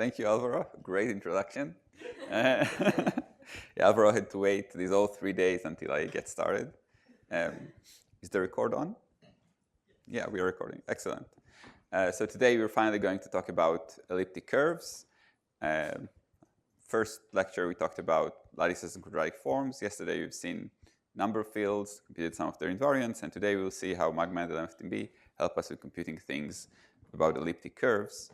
Thank you, Alvaro. Great introduction. Yeah, Alvaro had to wait these all 3 days until I get started. Is the record on? Yeah, we are recording. Excellent. So today we're finally going to talk about elliptic curves. First lecture we talked about lattices and quadratic forms. Yesterday we've seen number fields, computed some of their invariants, and today we'll see how Magma and LMFDB help us with computing things about elliptic curves.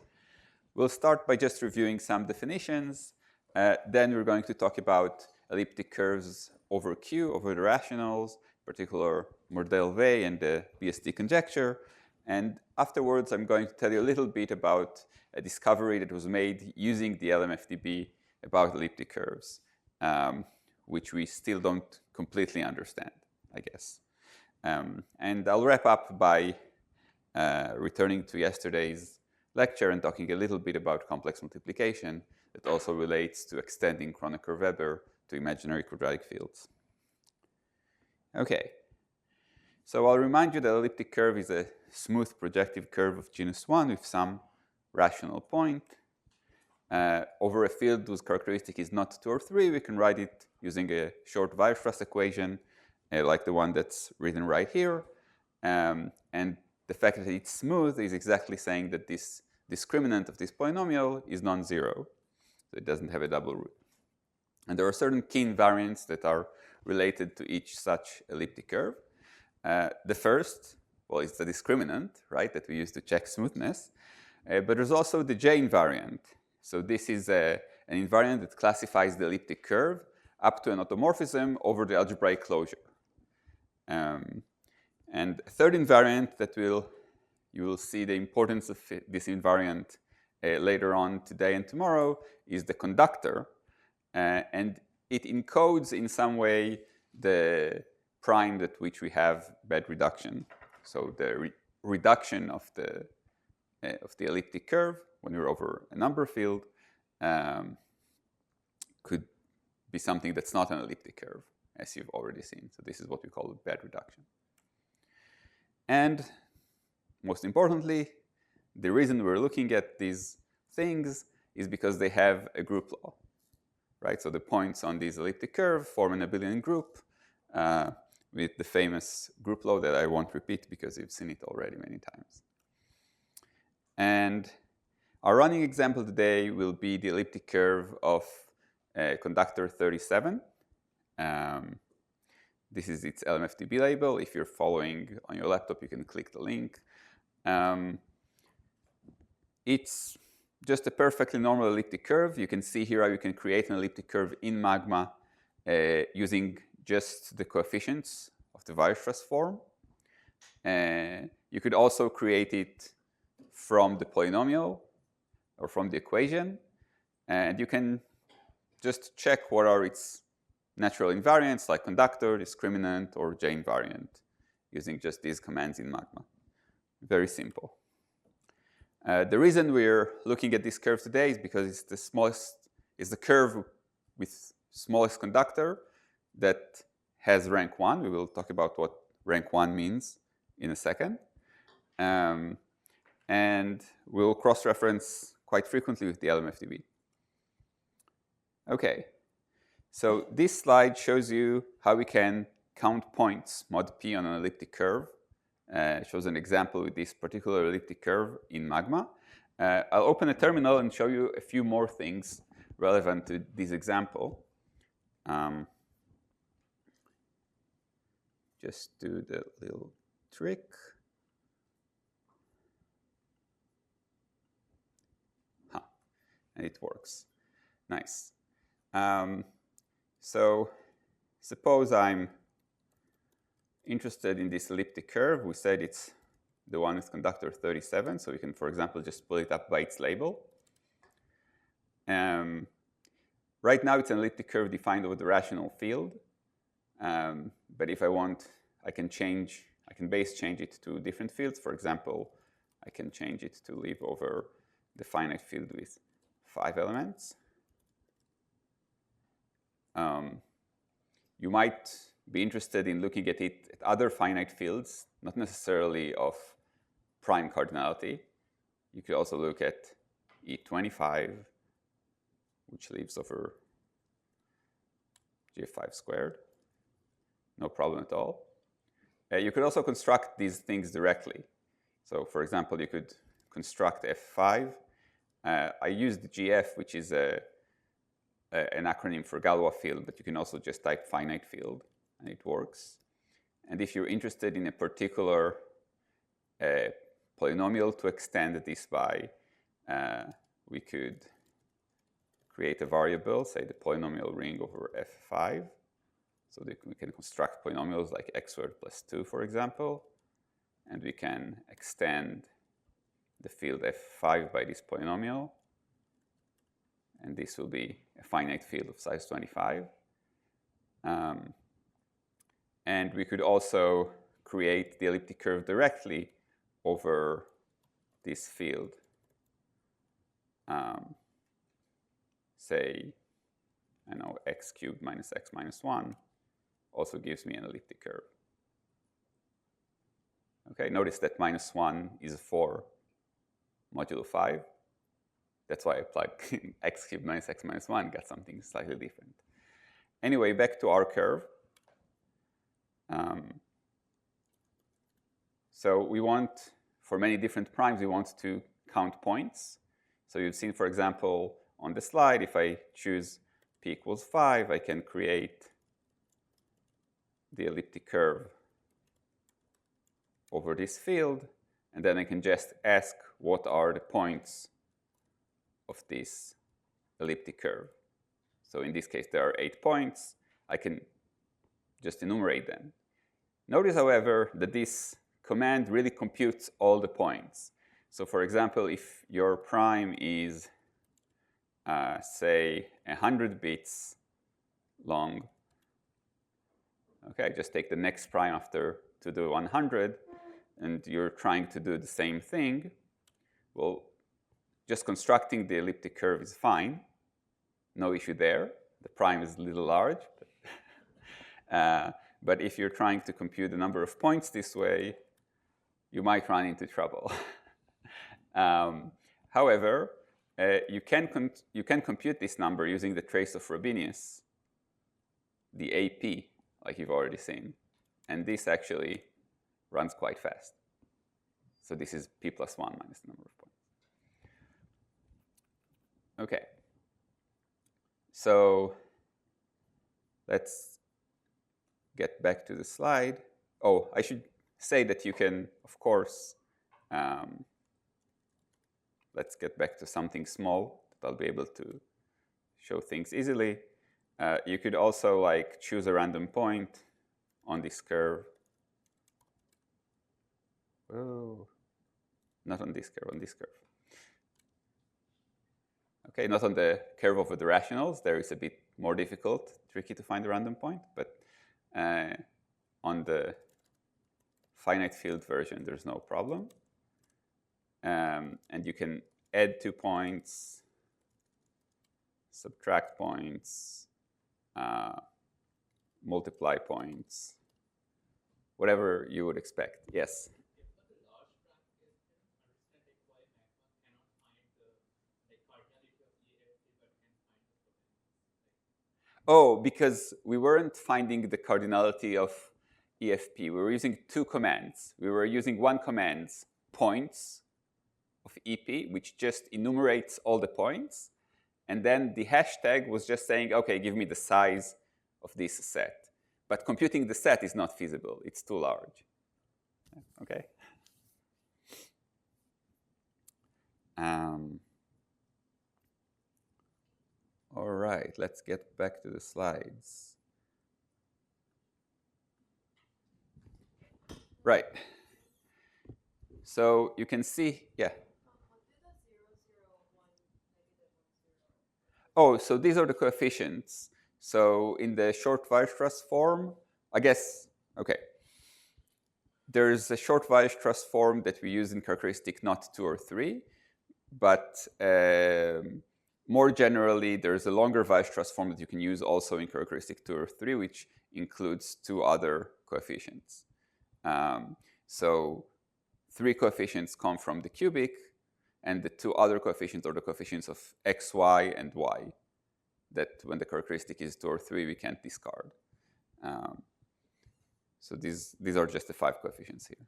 We'll start by just reviewing some definitions. Then we're going to talk about elliptic curves over Q, over the rationals, in particular Mordell-Weil and the BST conjecture. And afterwards, I'm going to tell you a little bit about a discovery that was made using the LMFDB about elliptic curves, which we still don't completely understand, I guess. And I'll wrap up by returning to yesterday's lecture and talking a little bit about complex multiplication that also relates to extending Kronecker-Weber to imaginary quadratic fields. Okay, so I'll remind you that elliptic curve is a smooth projective curve of genus 1 with some rational point. Over a field whose characteristic is not 2 or 3, we can write it using a short Weierstrass equation like the one that's written right here. And the fact that it's smooth is exactly saying that this discriminant of this polynomial is non-zero. So it doesn't have a double root. And there are certain key invariants that are related to each such elliptic curve. The first, well, is the discriminant, right, that we use to check smoothness. But there's also the J invariant. So this is an invariant that classifies the elliptic curve up to an automorphism over the algebraic closure. And a third invariant that you will see the importance of this invariant later on today and tomorrow is the conductor. And it encodes in some way the prime at which we have bed reduction. So the reduction of the elliptic curve when we're over a number field could be something that's not an elliptic curve, as you've already seen. So this is what we call bed reduction. And most importantly, the reason we're looking at these things is because they have a group law, right? So the points on this elliptic curve form an abelian group with the famous group law that I won't repeat because you've seen it already many times. And our running example today will be the elliptic curve of conductor 37. This is its LMFDB label. If you're following on your laptop, you can click the link. It's just a perfectly normal elliptic curve. You can see here how you can create an elliptic curve in Magma using just the coefficients of the Weierstrass form. You could also create it from the polynomial or from the equation. And you can just check what are its natural invariants like conductor, discriminant, or J invariant using just these commands in Magma. Very simple. The reason we're looking at this curve today is because it's the smallest, it's the curve with smallest conductor that has rank 1. We will talk about what rank 1 means in a second. And we'll cross-reference quite frequently with the LMFDB. Okay, so this slide shows you how we can count points mod p on an elliptic curve. It shows an example with this particular elliptic curve in Magma. I'll open a terminal and show you a few more things relevant to this example. Just do the little trick. And it works. Nice. So suppose I'm interested in this elliptic curve. We said it's the one with conductor 37, so we can, for example, just pull it up by its label. Right now, it's an elliptic curve defined over the rational field. But if I want, I can base change it to different fields. For example, I can change it to live over the finite field with 5 elements. You might be interested in looking at it at other finite fields, not necessarily of prime cardinality. You could also look at E25 which leaves over g5 squared. No problem at all. You could also construct these things directly. So for example, you could construct f5. I used gf, which is an acronym for Galois field, but you can also just type finite field, and it works. And if you're interested in a particular polynomial to extend this by, we could create a variable, say the polynomial ring over f5. So we can construct polynomials like x squared plus 2, for example. And we can extend the field f5 by this polynomial. And this will be a finite field of size 25. And we could also create the elliptic curve directly over this field. Say, I know, x cubed minus x minus 1 also gives me an elliptic curve. Okay, notice that minus 1 is 4 modulo 5. That's why I applied x cubed minus x minus 1, got something slightly different. Anyway, back to our curve. So we want, for many different primes, we want to count points. So you've seen, for example, on the slide, if I choose p equals 5, I can create the elliptic curve over this field, and then I can just ask what are the points of this elliptic curve. So in this case, there are 8 points. I can just enumerate them. Notice, however, that this command really computes all the points. So for example, if your prime is, say, 100 bits long, okay, just take the next prime after to do 100, and you're trying to do the same thing, well, just constructing the elliptic curve is fine. No issue there. The prime is a little large. But if you're trying to compute the number of points this way, you might run into trouble. However, you can compute this number using the trace of Frobenius, the AP, like you've already seen. And this actually runs quite fast. So this is p plus 1 minus the number of points. Okay. So let's get back to the slide. Oh, I should say that you can, of course, let's get back to something small that I'll be able to show things easily. You could also like choose a random point on this curve. Oh, not on this curve, on this curve. Okay, not on the curve over the rationals. There is a bit more difficult, tricky to find a random point, but on the finite field version, there's no problem. And you can add 2 points, subtract points, multiply points, whatever you would expect. Yes? Oh, because we weren't finding the cardinality of EFP. We were using 2 commands. We were using one command, points of EP, which just enumerates all the points. And then the hashtag was just saying, OK, give me the size of this set. But computing the set is not feasible. It's too large. OK? All right, let's get back to the slides. Right. So you can see, yeah. Oh, so these are the coefficients. So in the short Weierstrass form, I guess, OK. There's a short Weierstrass form that we use in characteristic not 2 or 3. But more generally, there's a longer Weierstrass form that you can use also in characteristic 2 or 3, which includes 2 other coefficients. So 3 coefficients come from the cubic, and the 2 other coefficients are the coefficients of x, y, and y. that when the characteristic is 2 or 3, we can't discard. So these are just the 5 coefficients here.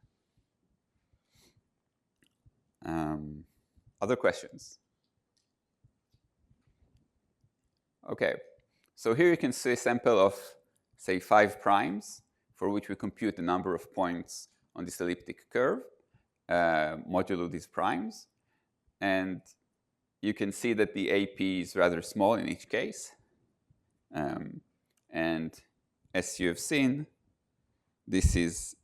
Other questions? Okay, so here you can see a sample of, say, 5 primes for which we compute the number of points on this elliptic curve, modulo these primes. And you can see that the AP is rather small in each case. And as you have seen, this is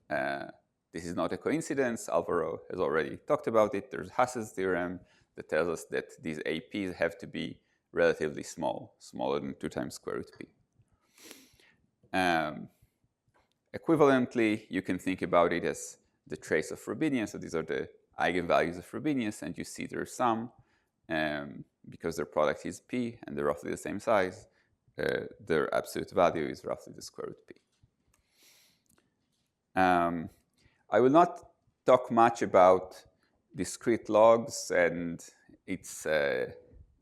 not a coincidence. Alvaro has already talked about it. There's Haas's theorem that tells us that these APs have to be relatively small, smaller than 2 times square root p. Equivalently, you can think about it as the trace of Frobenius. So these are the eigenvalues of Frobenius, and you see their sum, because their product is p and they're roughly the same size, their absolute value is roughly the square root p. I will not talk much about discrete logs and its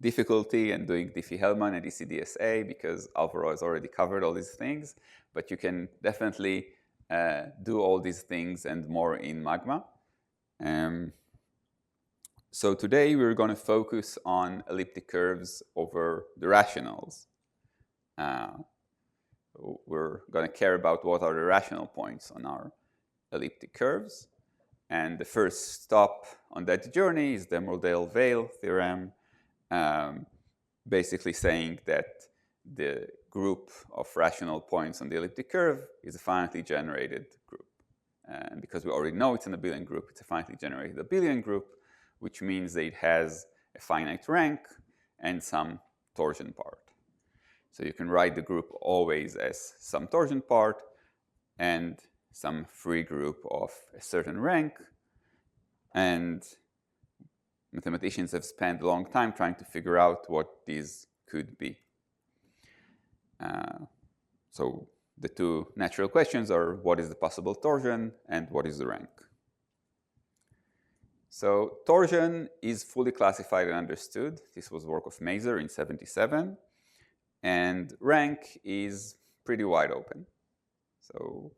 difficulty and doing Diffie-Hellman and ECDSA, because Alvaro has already covered all these things, but you can definitely do all these things and more in Magma. So today we're going to focus on elliptic curves over the rationals. We're going to care about what are the rational points on our elliptic curves. And the first stop on that journey is the Mordell-Weil theorem, basically saying that the group of rational points on the elliptic curve is a finitely generated group. And because we already know it's an abelian group, it's a finitely generated abelian group, which means that it has a finite rank and some torsion part. So you can write the group always as some torsion part and some free group of a certain rank. And mathematicians have spent a long time trying to figure out what these could be. So the 2 natural questions are, what is the possible torsion and what is the rank? So torsion is fully classified and understood. This was work of Mazur in 1977. And rank is pretty wide open. So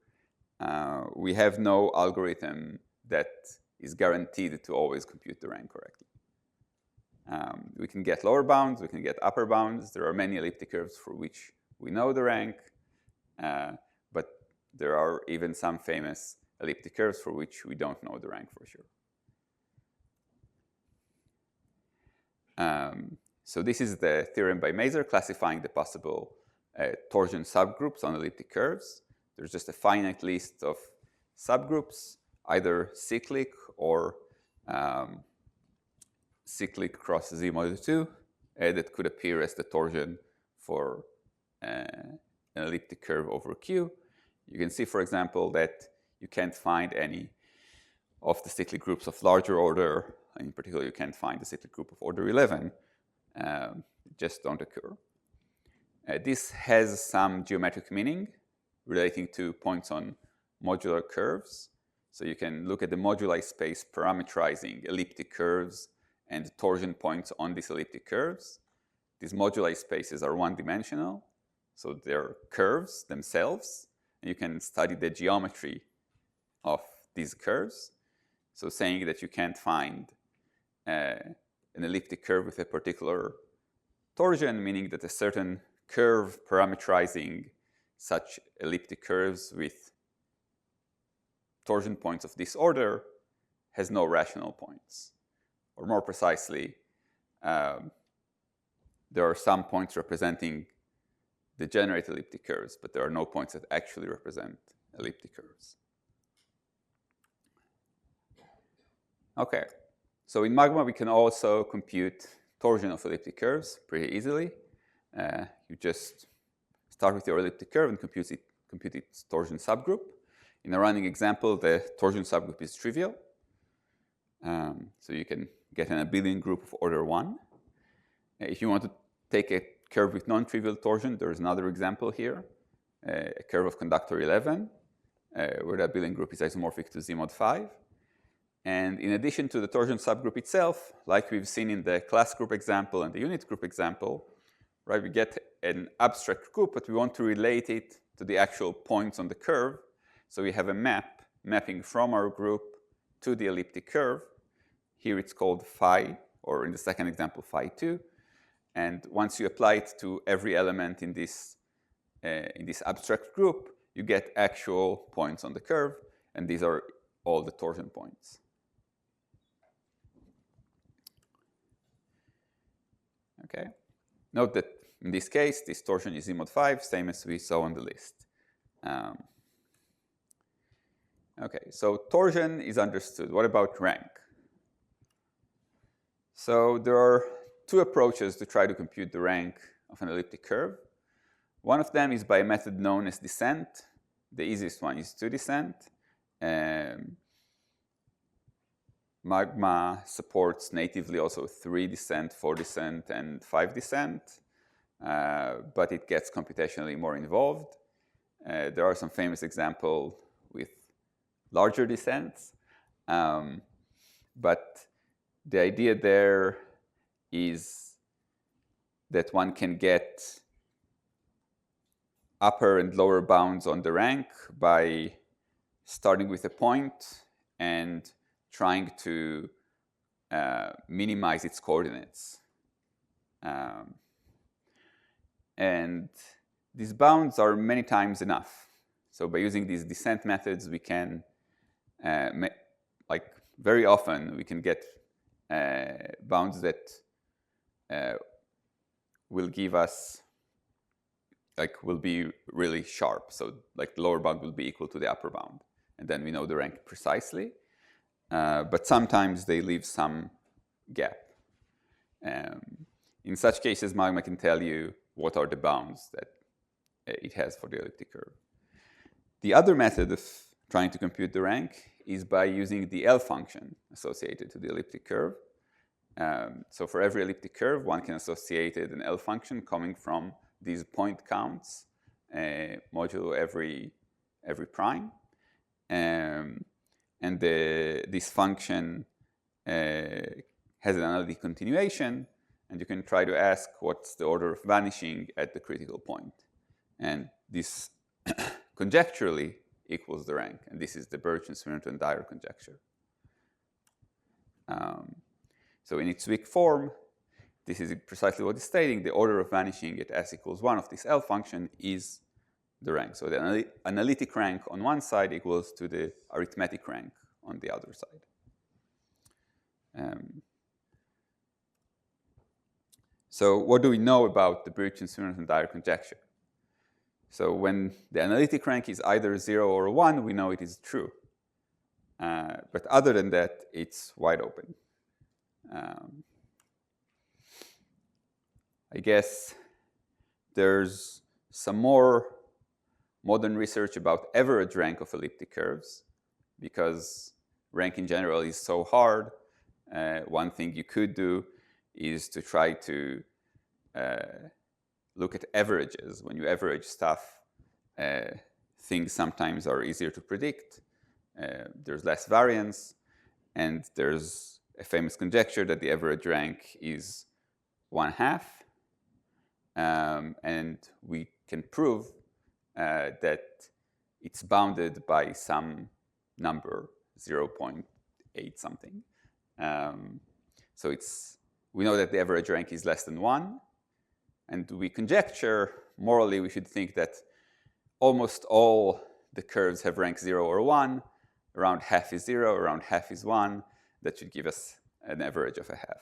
we have no algorithm that is guaranteed to always compute the rank correctly. We can get lower bounds, we can get upper bounds. There are many elliptic curves for which we know the rank, but there are even some famous elliptic curves for which we don't know the rank for sure. So this is the theorem by Mazur classifying the possible torsion subgroups on elliptic curves. There's just a finite list of subgroups, either cyclic or cyclic cross Z mod 2, that could appear as the torsion for an elliptic curve over Q. You can see, for example, that you can't find any of the cyclic groups of larger order. In particular, you can't find the cyclic group of order 11. Just don't occur. This has some geometric meaning relating to points on modular curves. So you can look at the moduli space parametrizing elliptic curves and torsion points on these elliptic curves. These moduli spaces are one-dimensional, so they're curves themselves, and you can study the geometry of these curves. So saying that you can't find an elliptic curve with a particular torsion, meaning that a certain curve parametrizing such elliptic curves with torsion points of this order has no rational points. Or more precisely, there are some points representing the generated elliptic curves, but there are no points that actually represent elliptic curves. Okay, so in Magma we can also compute torsion of elliptic curves pretty easily. You just start with your elliptic curve and compute its torsion subgroup. In a running example, the torsion subgroup is trivial. So you can get an abelian group of order 1. If you want to take a curve with non-trivial torsion, there's another example here, a curve of conductor 11, where the abelian group is isomorphic to Z mod 5. And in addition to the torsion subgroup itself, like we've seen in the class group example and the unit group example, right, we get an abstract group, but we want to relate it to the actual points on the curve. So we have a mapping from our group to the elliptic curve. Here it's called phi, or in the second example, phi 2. And once you apply it to every element in this abstract group, you get actual points on the curve. And these are all the torsion points. Okay. Note that in this case, this torsion is E mod 5, same as we saw on the list. Okay, so torsion is understood. What about rank? So there are two approaches to try to compute the rank of an elliptic curve. One of them is by a method known as descent. The easiest one is 2-descent. Magma supports natively also 3-descent, 4-descent, and 5-descent, but it gets computationally more involved. There are some famous examples with larger descents, but the idea there is that one can get upper and lower bounds on the rank by starting with a point and trying to minimize its coordinates. And these bounds are many times enough. So by using these descent methods, we can, like very often, we can get bounds that will give us, like will be really sharp. So like the lower bound will be equal to the upper bound. And then we know the rank precisely. But sometimes they leave some gap. In such cases, Magma can tell you what are the bounds that it has for the elliptic curve. The other method of trying to compute the rank is by using the L function associated to the elliptic curve. So for every elliptic curve, one can associate an L function coming from these point counts modulo every prime. And this function has an analytic continuation, and you can try to ask what's the order of vanishing at the critical point. And this conjecturally equals the rank, and this is the Birch-Swinnerton-Dyer conjecture. So in its weak form, this is precisely what it's stating. The order of vanishing at s equals 1 of this L function is the rank. So the analytic rank on one side equals to the arithmetic rank on the other side. So what do we know about the Birch-Swinnerton-Dyer conjecture? So when the analytic rank is either 0 or 1, we know it is true. But other than that, it's wide open. I guess there's some more modern research about average rank of elliptic curves, because rank in general is so hard. One thing you could do is to try to look at averages. When you average stuff, things sometimes are easier to predict. There's less variance, and there's a famous conjecture that the average rank is 1/2. And we can prove that it's bounded by some number, 0.8 something. So we know that the average rank is less than 1. And we conjecture, morally, we should think that almost all the curves have rank 0 or 1. Around half is 0, around half is 1. That should give us an average of 1/2.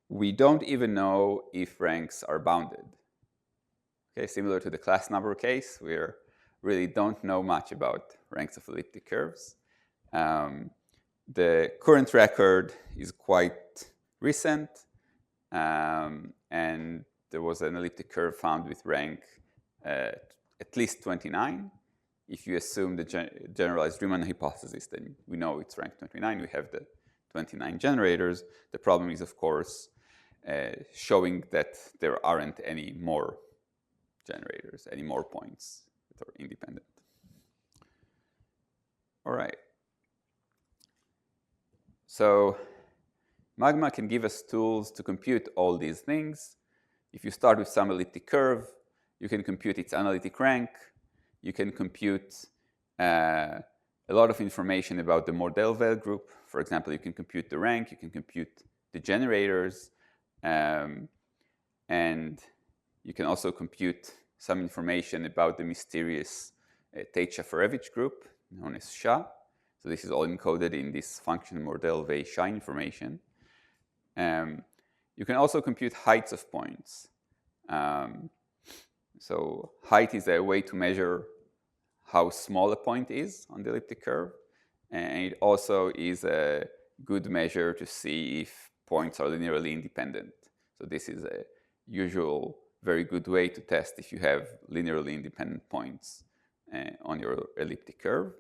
We don't even know if ranks are bounded. Okay, similar to the class number case, we really don't know much about ranks of elliptic curves. The current record is quite recent, and there was an elliptic curve found with rank at least 29. If you assume the generalized Riemann hypothesis, then we know it's rank 29. We have the 29 generators. The problem is, of course, showing that there aren't any more generators, any more points that are independent. All right. So Magma can give us tools to compute all these things. If you start with some elliptic curve, you can compute its analytic rank. You can compute a lot of information about the Mordell-Weil group. For example, you can compute the rank, you can compute the generators, and you can also compute some information about the mysterious Tate-Shafarevich group, known as SHA. So this is all encoded in this function Mordell-Weil SHA information. You can also compute heights of points. So height is a way to measure how small a point is on the elliptic curve. And it also is a good measure to see if points are linearly independent. So this is a usual very good way to test if you have linearly independent points on your elliptic curve,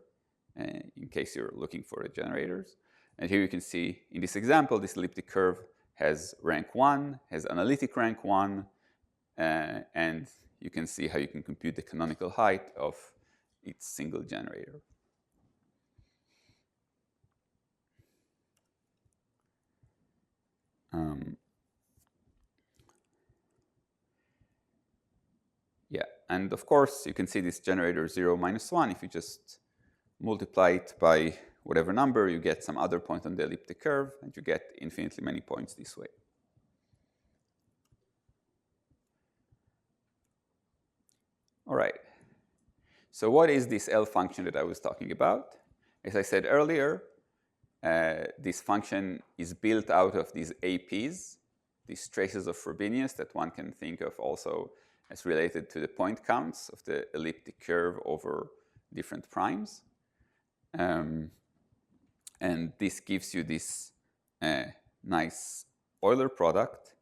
in case you're looking for the generators. And here you can see in this example, this elliptic curve has rank 1, has analytic rank 1, and you can see how you can compute the canonical height of its single generator. Yeah, and of course, you can see this generator 0, -1. If you just multiply it by whatever number, you get some other point on the elliptic curve, and you get infinitely many points this way. All right. So what is this L function that I was talking about? As I said earlier, this function is built out of these APs, these traces of Frobenius that one can think of also as related to the point counts of the elliptic curve over different primes. And this gives you this nice Euler product,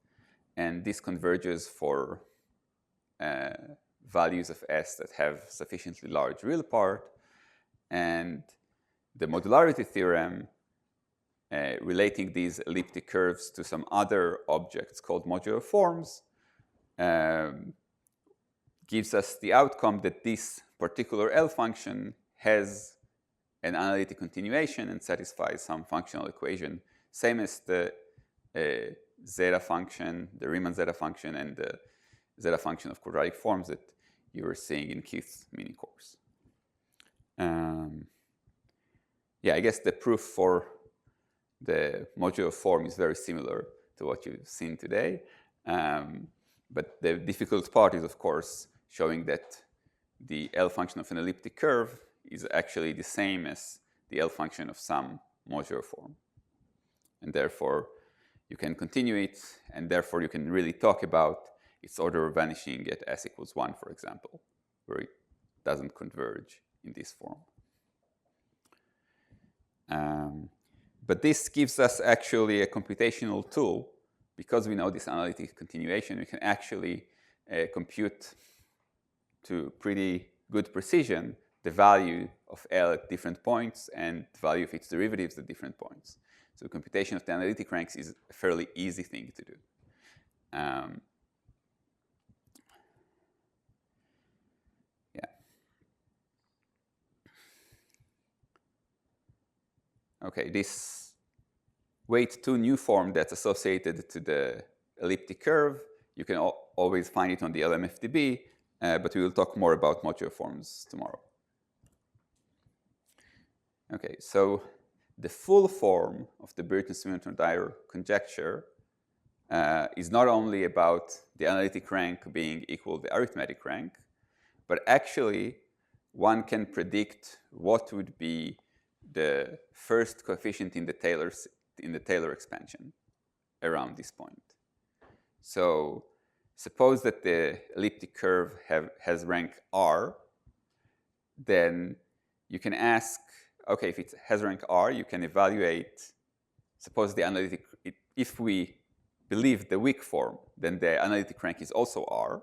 and this converges for values of S that have sufficiently large real part. And the modularity theorem relating these elliptic curves to some other objects called modular forms gives us the outcome that this particular L function has an analytic continuation and satisfies some functional equation, same as the zeta function, the Riemann zeta function, and the zeta function of quadratic forms that you were seeing in Keith's mini course. Yeah, I guess the proof for the modular form is very similar to what you've seen today. But the difficult part is, of course, showing that the L function of an elliptic curve is actually the same as the L function of some modular form. And therefore, you can continue it, and therefore you can really talk about its order of vanishing at S = 1, for example, where it doesn't converge in this form. But this gives us actually a computational tool. Because we know this analytic continuation, we can actually compute to pretty good precision the value of L at different points and the value of its derivatives at different points. So the computation of the analytic ranks is a fairly easy thing to do. Yeah. Okay, this weight 2 new form that's associated to the elliptic curve, you can always find it on the LMFDB, but we will talk more about modular forms tomorrow. Okay, so the full form of the Burton-Symington-Dyer conjecture is not only about the analytic rank being equal to the arithmetic rank, but actually one can predict what would be the first coefficient in the Taylor expansion around this point. So suppose that the elliptic curve has rank R, then you can ask, okay, if it has rank R, you can evaluate, suppose the analytic, if we believe the weak form, then the analytic rank is also R,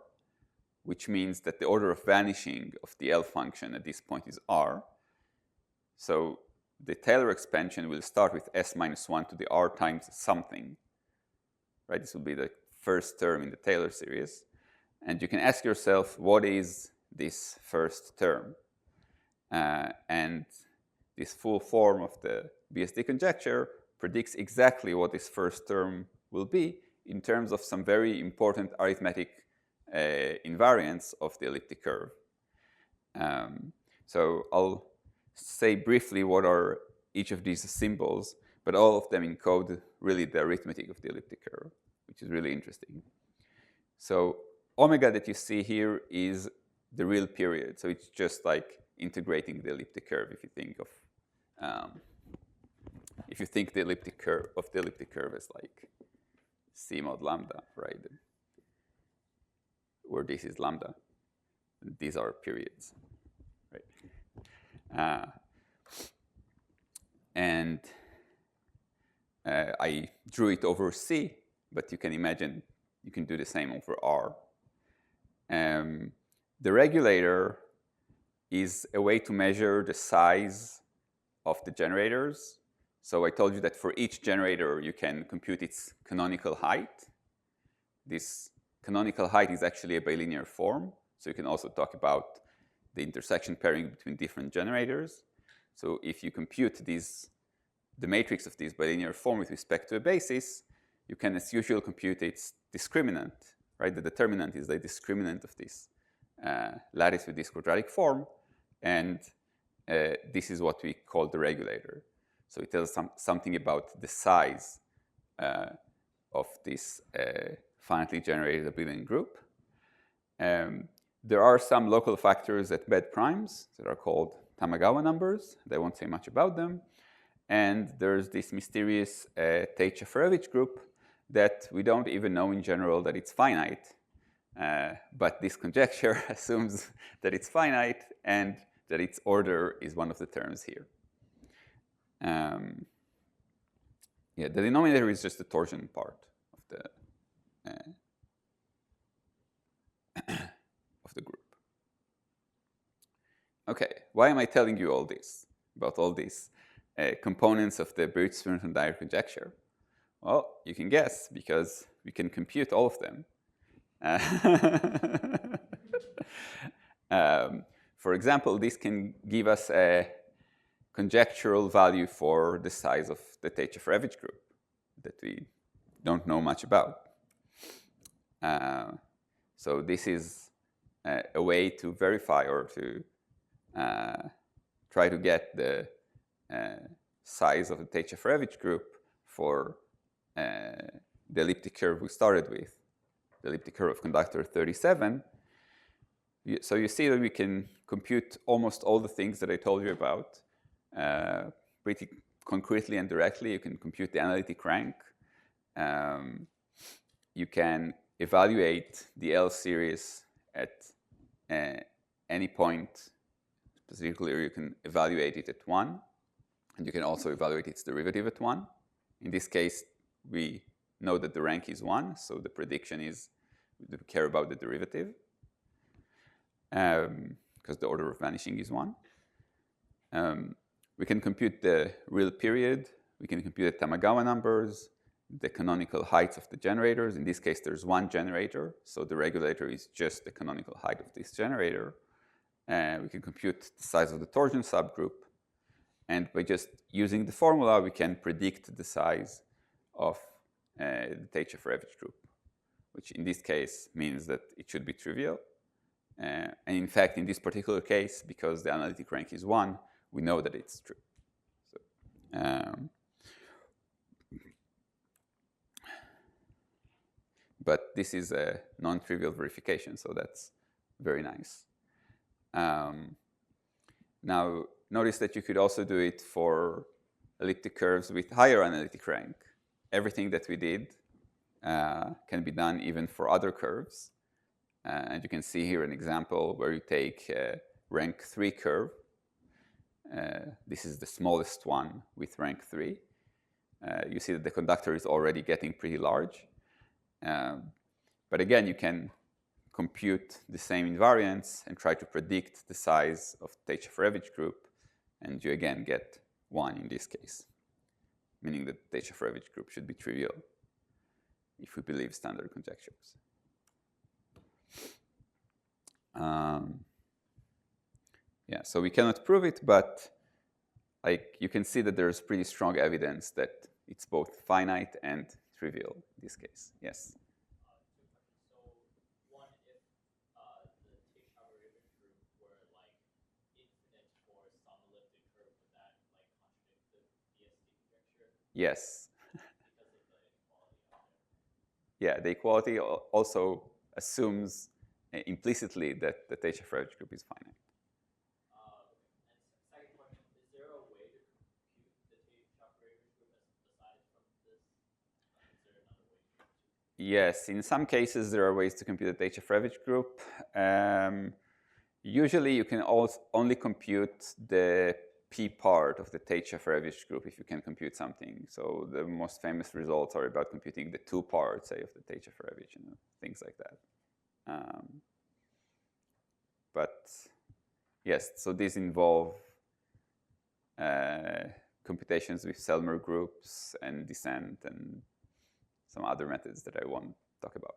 which means that the order of vanishing of the L function at this point is R. So the Taylor expansion will start with S - 1 to the R times something, right? This will be the first term in the Taylor series. And you can ask yourself, what is this first term? And this full form of the BSD conjecture predicts exactly what this first term will be in terms of some very important arithmetic invariants of the elliptic curve. So I'll say briefly what are each of these symbols, but all of them encode really the arithmetic of the elliptic curve, which is really interesting. So omega that you see here is the real period. So it's just like integrating the elliptic curve if you think of the elliptic curve as like C mod lambda, right? Where this is lambda, and these are periods, right? And I drew it over C, but you can imagine you can do the same over R. The regulator is a way to measure the size of the generators. So I told you that for each generator, you can compute its canonical height. This canonical height is actually a bilinear form. So you can also talk about the intersection pairing between different generators. So if you compute the matrix of this bilinear form with respect to a basis, you can, as usual, compute its discriminant, right? The determinant is the discriminant of this lattice with this quadratic form, and this is what we call the regulator. So it tells something about the size of this finitely generated abelian group. There are some local factors at bed primes that are called Tamagawa numbers. I won't say much about them. And there's this mysterious Tate-Shafarevich group that we don't even know in general that it's finite. But this conjecture assumes that it's finite and that its order is one of the terms here. Yeah, the denominator is just the torsion part of the group. Okay, why am I telling you all this about all these components of the Biertz-Swinnerton-Dyer conjecture? Well, you can guess because we can compute all of them. For example, this can give us a conjectural value for the size of the Tate-Shafarevich group that we don't know much about. So this is a way to verify or to try to get the size of the Tate-Shafarevich group for the elliptic curve we started with, the elliptic curve of conductor 37. So you see that we can compute almost all the things that I told you about pretty concretely and directly. You can compute the analytic rank. You can evaluate the L series at any point. Specifically, you can evaluate it at 1. And you can also evaluate its derivative at 1. In this case, we know that the rank is 1. So the prediction is we care about the derivative. Because the order of vanishing is 1. We can compute the real period. We can compute the Tamagawa numbers, the canonical heights of the generators. In this case, there's one generator. So the regulator is just the canonical height of this generator. We can compute the size of the torsion subgroup. And by just using the formula, we can predict the size of the Tate-Shafarevich group, which in this case means that it should be trivial. And in fact, in this particular case, because the analytic rank is 1, we know that it's true. So, but this is a non-trivial verification, so that's very nice. Now, notice that you could also do it for elliptic curves with higher analytic rank. Everything that we did can be done even for other curves. And you can see here an example where you take a rank 3 curve. This is the smallest one with rank 3. You see that the conductor is already getting pretty large. But again, you can compute the same invariants and try to predict the size of the Tate-Shafarevich group. And you again get 1 in this case, meaning that the Tate-Shafarevich group should be trivial if we believe standard conjectures. Yeah, so we cannot prove it, but you can see that there's pretty strong evidence that it's both finite and trivial in this case. Yes? Yes. Yeah, the equality also assumes implicitly that the Tate average group is finite. Second question, is there a way to compute the Tate average group aside from this? Is there another way to? Yes, in some cases there are ways to compute the Tate average group. Usually you can only compute the P part of the Tate average group if you can compute something. So the most famous results are about computing the 2 parts, say, of the Tate average, things like that. But yes, so these involve computations with Selmer groups and descent and some other methods that I won't talk about.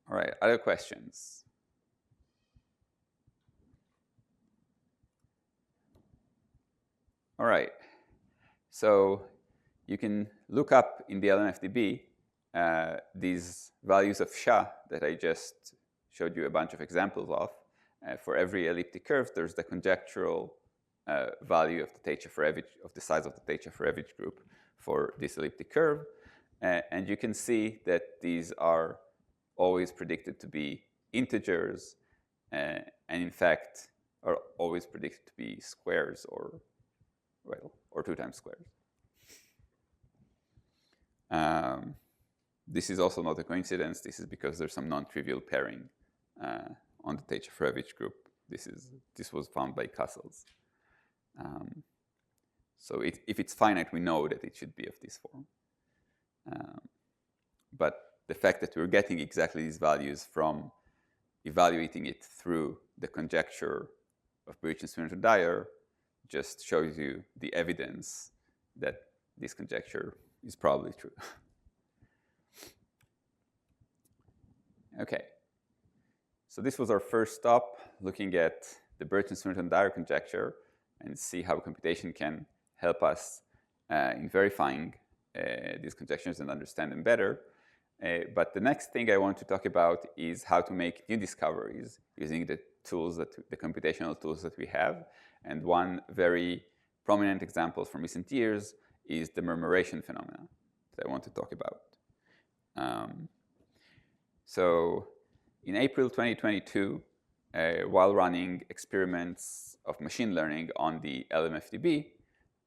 All right, other questions? All right, so you can look up in the LMFDB these values of SHA that I just showed you a bunch of examples of. For every elliptic curve, there's the conjectural value of the Tate average, of the size of the Tate average group for this elliptic curve. And you can see that these are always predicted to be integers, and in fact are always predicted to be squares or 2 times squares. This is also not a coincidence. This is because there's some non-trivial pairing on the Tate average group. This was found by Castles. So if it's finite, we know that it should be of this form. But the fact that we're getting exactly these values from evaluating it through the conjecture of Birch and Swinnerton-Dyer just shows you the evidence that this conjecture is probably true. Okay. So this was our first stop, looking at the Birch and Swinnerton-Dyer conjecture and see how computation can help us in verifying these conjectures and understand them better. But the next thing I want to talk about is how to make new discoveries using the tools the computational tools that we have. And one very prominent example from recent years is the murmuration phenomena that I want to talk about. So in April 2022, while running experiments of machine learning on the LMFDB,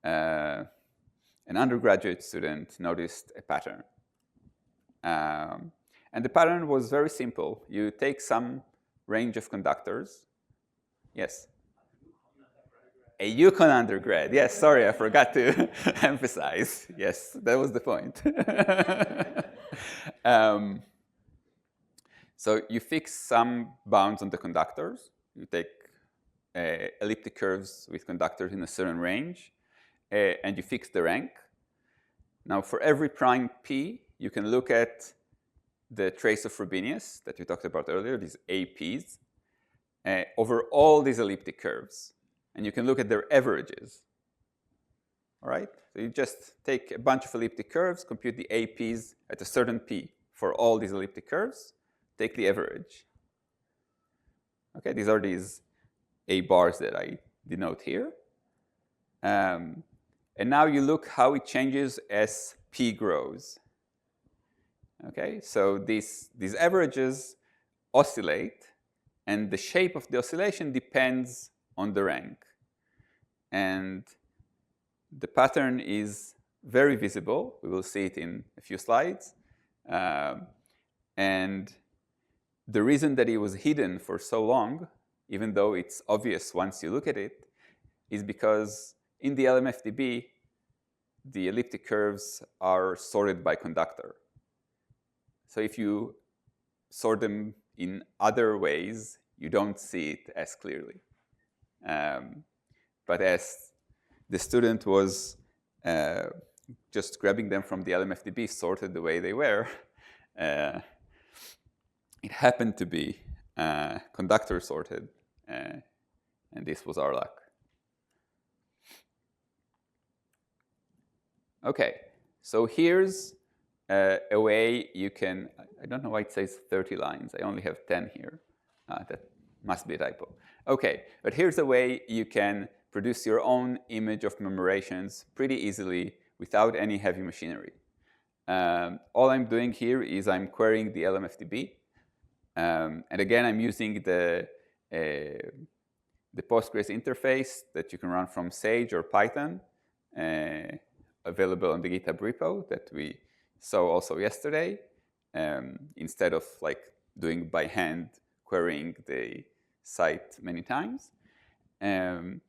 an undergraduate student noticed a pattern. And the pattern was very simple. You take some range of conductors. Yes? A UConn undergrad. Yes, sorry, I forgot to emphasize. Yes, that was the point. So you fix some bounds on the conductors. You take elliptic curves with conductors in a certain range, and you fix the rank. Now, for every prime P, you can look at the trace of Frobenius that we talked about earlier, these APs, over all these elliptic curves. And you can look at their averages. All right? So you just take a bunch of elliptic curves, compute the APs at a certain P for all these elliptic curves, take the average. Okay, these are these A bars that I denote here. And now you look how it changes as P grows. Okay, so these averages oscillate, and the shape of the oscillation depends on the rank. And the pattern is very visible. We will see it in a few slides. And the reason that it was hidden for so long, even though it's obvious once you look at it, is because in the LMFDB, the elliptic curves are sorted by conductor. So if you sort them in other ways, you don't see it as clearly. But as the student was just grabbing them from the LMFDB, sorted the way they were, it happened to be conductor sorted, and this was our luck. Okay, so here's a way you can, I don't know why it says 30 lines. I only have 10 here. That must be a typo. Okay, but here's a way you can produce your own image of commemorations pretty easily without any heavy machinery. All I'm doing here is I'm querying the LMFDB. And again, I'm using the Postgres interface that you can run from Sage or Python, available on the GitHub repo that we saw also yesterday, instead of like doing by hand querying the site many times. And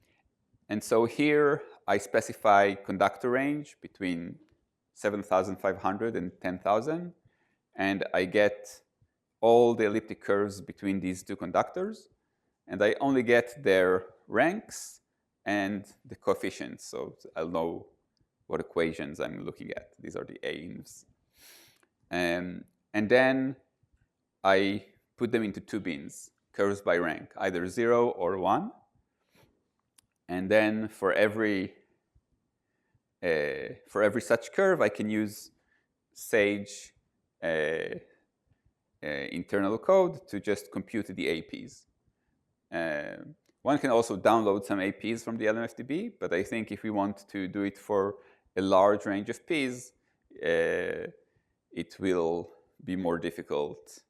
so here I specify conductor range between 7,500 and 10,000, and I get all the elliptic curves between these two conductors, and I only get their ranks and the coefficients, so I'll know what equations I'm looking at. These are the AIMs. And then I put them into two bins, curves by rank, either 0 or 1. And then for every such curve, I can use Sage internal code to just compute the APs. One can also download some APs from the LMFDB, but I think if we want to do it for a large range of Ps, it will be more difficult.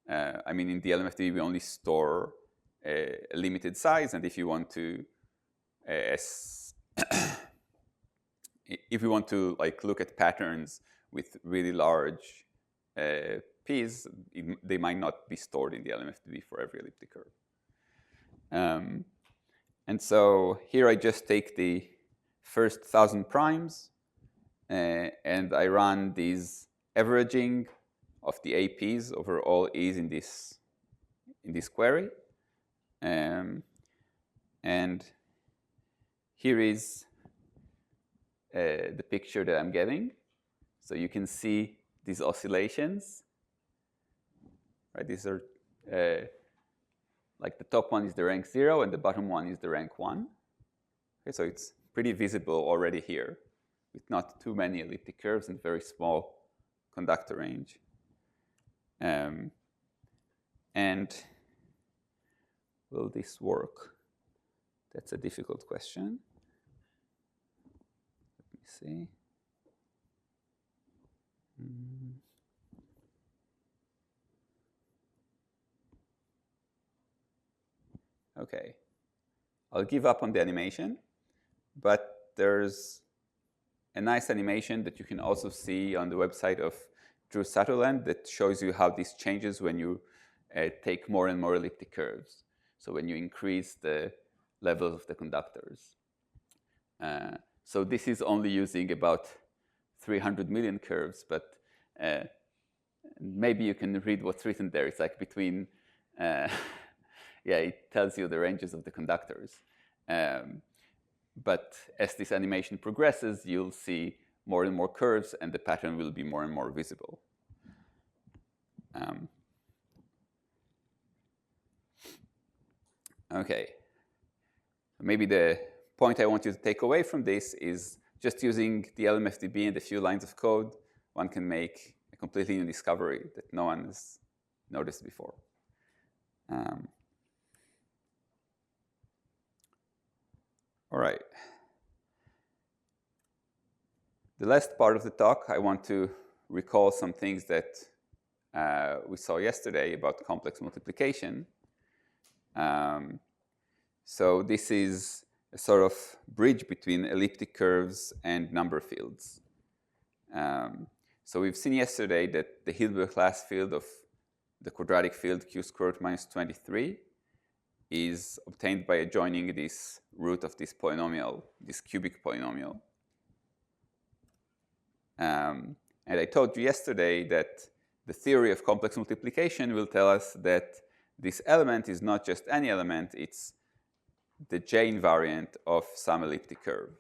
I mean, in the LMFDB, we only store a limited size, and if you want to if we want to like look at patterns with really large Ps, they might not be stored in the LMFDB for every elliptic curve. And so here I just take the first 1,000 primes, and I run these averaging of the APs over all E's in this query. And here is the picture that I'm getting. So you can see these oscillations. Right? These are like the top one is the rank 0 and the bottom one is the rank 1. Okay, so it's pretty visible already here with not too many elliptic curves and very small conductor range. And will this work? That's a difficult question. Let me see. Okay, I'll give up on the animation, but there's a nice animation that you can also see on the website of Drew Sutherland that shows you how this changes when you take more and more elliptic curves. So when you increase the levels of the conductors. So this is only using about 300 million curves, but maybe you can read what's written there. It's like between, yeah, it tells you the ranges of the conductors. But as this animation progresses, you'll see more and more curves, and the pattern will be more and more visible. Okay. Maybe the point I want you to take away from this is just using the LMFDB and a few lines of code, one can make a completely new discovery that no one has noticed before. All right. The last part of the talk, I want to recall some things that we saw yesterday about complex multiplication. So this is a sort of bridge between elliptic curves and number fields. So we've seen yesterday that the Hilbert class field of the quadratic field q squared minus 23 is obtained by adjoining this root of this polynomial, this cubic polynomial. And I told you yesterday that the theory of complex multiplication will tell us that this element is not just any element, it's the J invariant of some elliptic curve.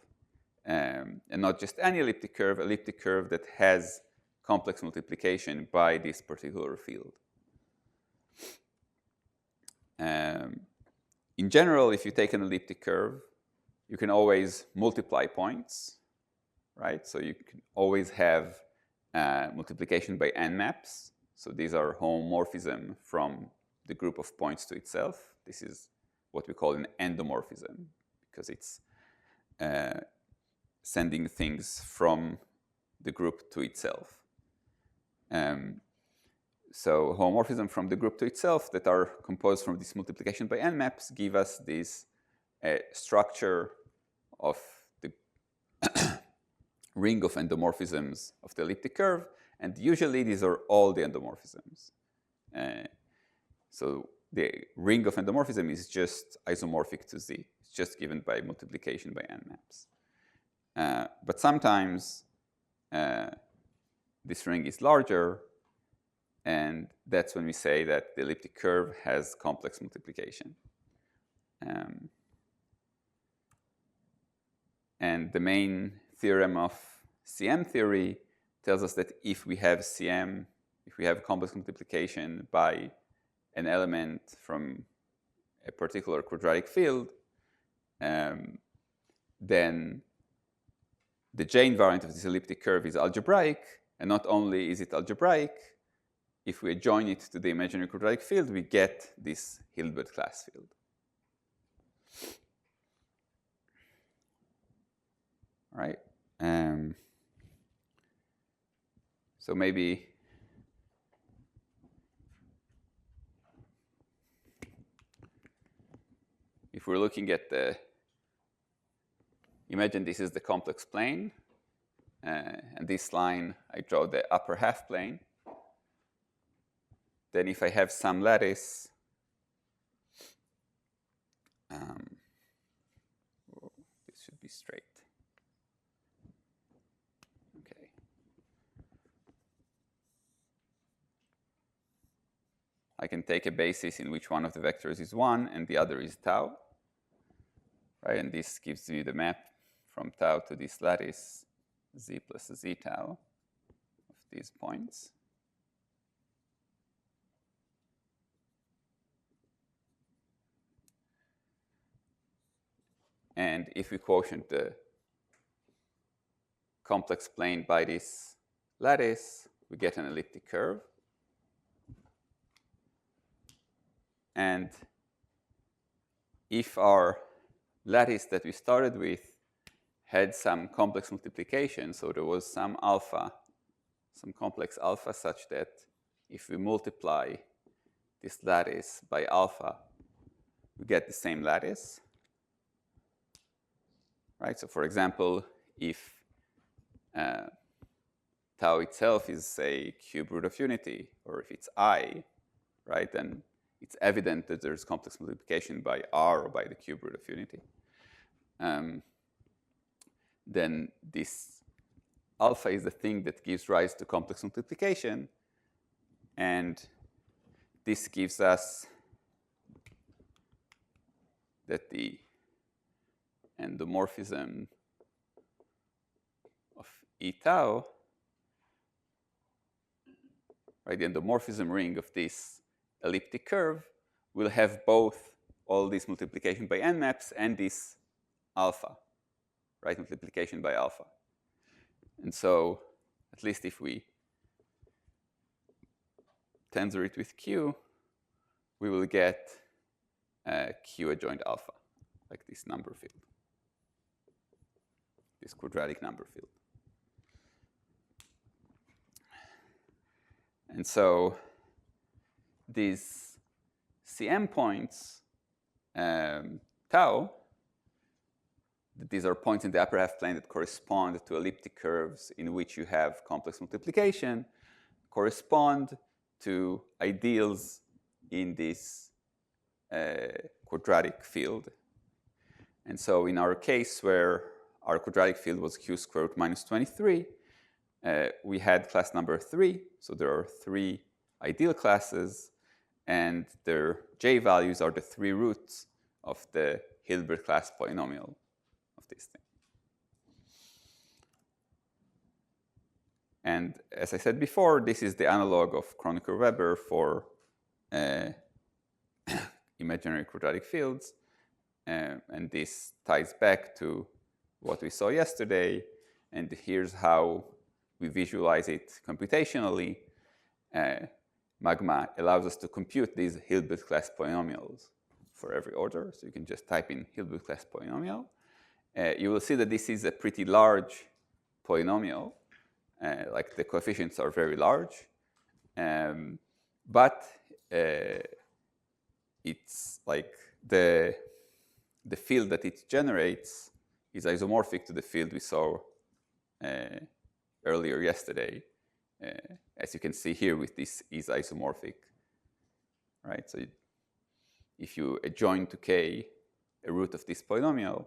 And not just any elliptic curve that has complex multiplication by this particular field. In general, if you take an elliptic curve, you can always multiply points. right? So you can always have multiplication by n maps. So these are homomorphism from the group of points to itself. This is what we call an endomorphism, because it's sending things from the group to itself. So homomorphism from the group to itself that are composed from this multiplication by n maps give us this structure of the ring of endomorphisms of the elliptic curve, and usually these are all the endomorphisms. So the ring of endomorphism is just isomorphic to Z. It's just given by multiplication by n maps. But sometimes this ring is larger, and that's when we say that the elliptic curve has complex multiplication. And the main theorem of CM theory tells us that if we have CM, if we have complex multiplication by an element from a particular quadratic field, then the J invariant of this elliptic curve is algebraic. And not only is it algebraic, if we adjoin it to the imaginary quadratic field, we get this Hilbert class field. All right. So maybe if we're looking at the, imagine this is the complex plane, and this line, I draw the upper half plane. Then if I have some lattice, this should be straight. Okay. I can take a basis in which one of the vectors is 1 and the other is tau. Right? And this gives me the map from tau to this lattice, z plus z tau of these points. And if we quotient the complex plane by this lattice, we get an elliptic curve. And if our lattice that we started with had some complex multiplication, so there was some alpha, some complex alpha such that if we multiply this lattice by alpha, we get the same lattice. Right? So for example, if tau itself is, say, cube root of unity, or if it's I, right, then it's evident that there's complex multiplication by R or by the cube root of unity. Then this alpha is the thing that gives rise to complex multiplication, and this gives us that the endomorphism of E tau, right, the endomorphism ring of this elliptic curve will have both all this multiplication by n maps and this alpha, right, multiplication by alpha. And so, at least if we tensor it with Q, we will get Q adjoint alpha, like this number field, this quadratic number field. And so these CM points, tau, these are points in the upper half plane that correspond to elliptic curves in which you have complex multiplication, correspond to ideals in this quadratic field. And so in our case where our quadratic field was q squared root minus 23, we had class number 3. So there are 3 ideal classes, and their j values are the 3 roots of the Hilbert class polynomial of this thing. And as I said before, this is the analog of Kronecker-Weber for imaginary quadratic fields. And this ties back to what we saw yesterday, And here's how we visualize it computationally. Magma allows us to compute these Hilbert class polynomials for every order. So you can just type in Hilbert class polynomial. You will see that this is a pretty large polynomial. Like the coefficients are very large. But it's like the field that it generates is isomorphic to the field we saw earlier yesterday. As you can see here with this is isomorphic, right? So if you adjoin to k a root of this polynomial,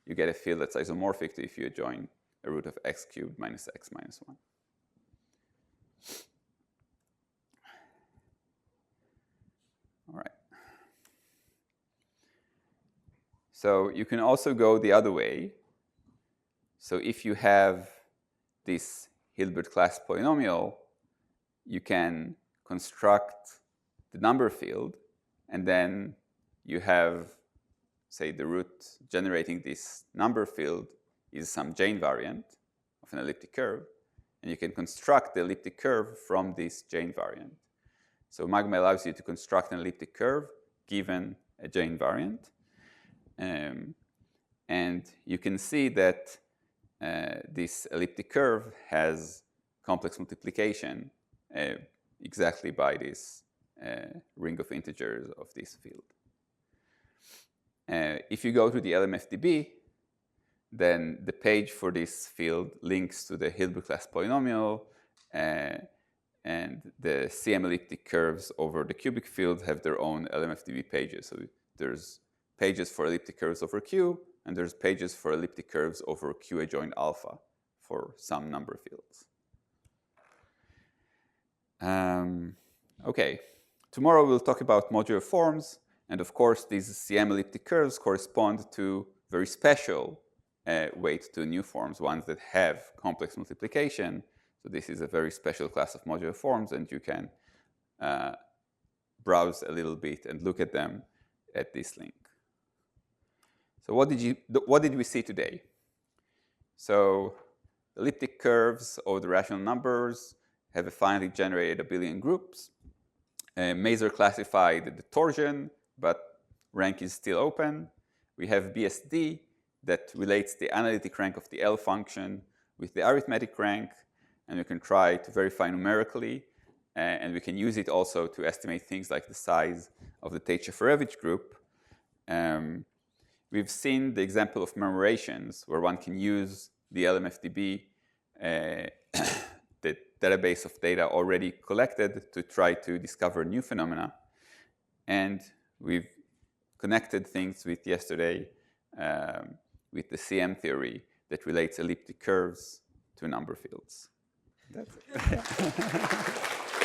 you get a field that's isomorphic to if you adjoin a root of x cubed minus x minus 1. All right. So you can also go the other way. So if you have this Hilbert class polynomial, you can construct the number field, and then you have, say, the root generating this number field is some J invariant of an elliptic curve, and you can construct the elliptic curve from this J invariant. So Magma allows you to construct an elliptic curve given a J invariant. And you can see that this elliptic curve has complex multiplication exactly by this ring of integers of this field. If you go to the LMFDB, then the page for this field links to the Hilbert class polynomial, and the CM elliptic curves over the cubic field have their own LMFDB pages. So there's pages for elliptic curves over Q, and there's pages for elliptic curves over Q adjoint alpha for some number fields. Okay, tomorrow we'll talk about modular forms, and of course these CM elliptic curves correspond to very special weight to new forms, ones that have complex multiplication. So this is a very special class of modular forms, and you can browse a little bit and look at them at this link. So what did we see today? So elliptic curves over the rational numbers have a finally generated abelian groups. Mazur classified the torsion, but rank is still open. We have BSD that relates the analytic rank of the L function with the arithmetic rank, and we can try to verify numerically, and we can use it also to estimate things like the size of the Tate-Shafarevich group. We've seen the example of memorations where one can use the LMFDB, the database of data already collected, to try to discover new phenomena. And we've connected things with yesterday with the CM theory that relates elliptic curves to number fields. That's it.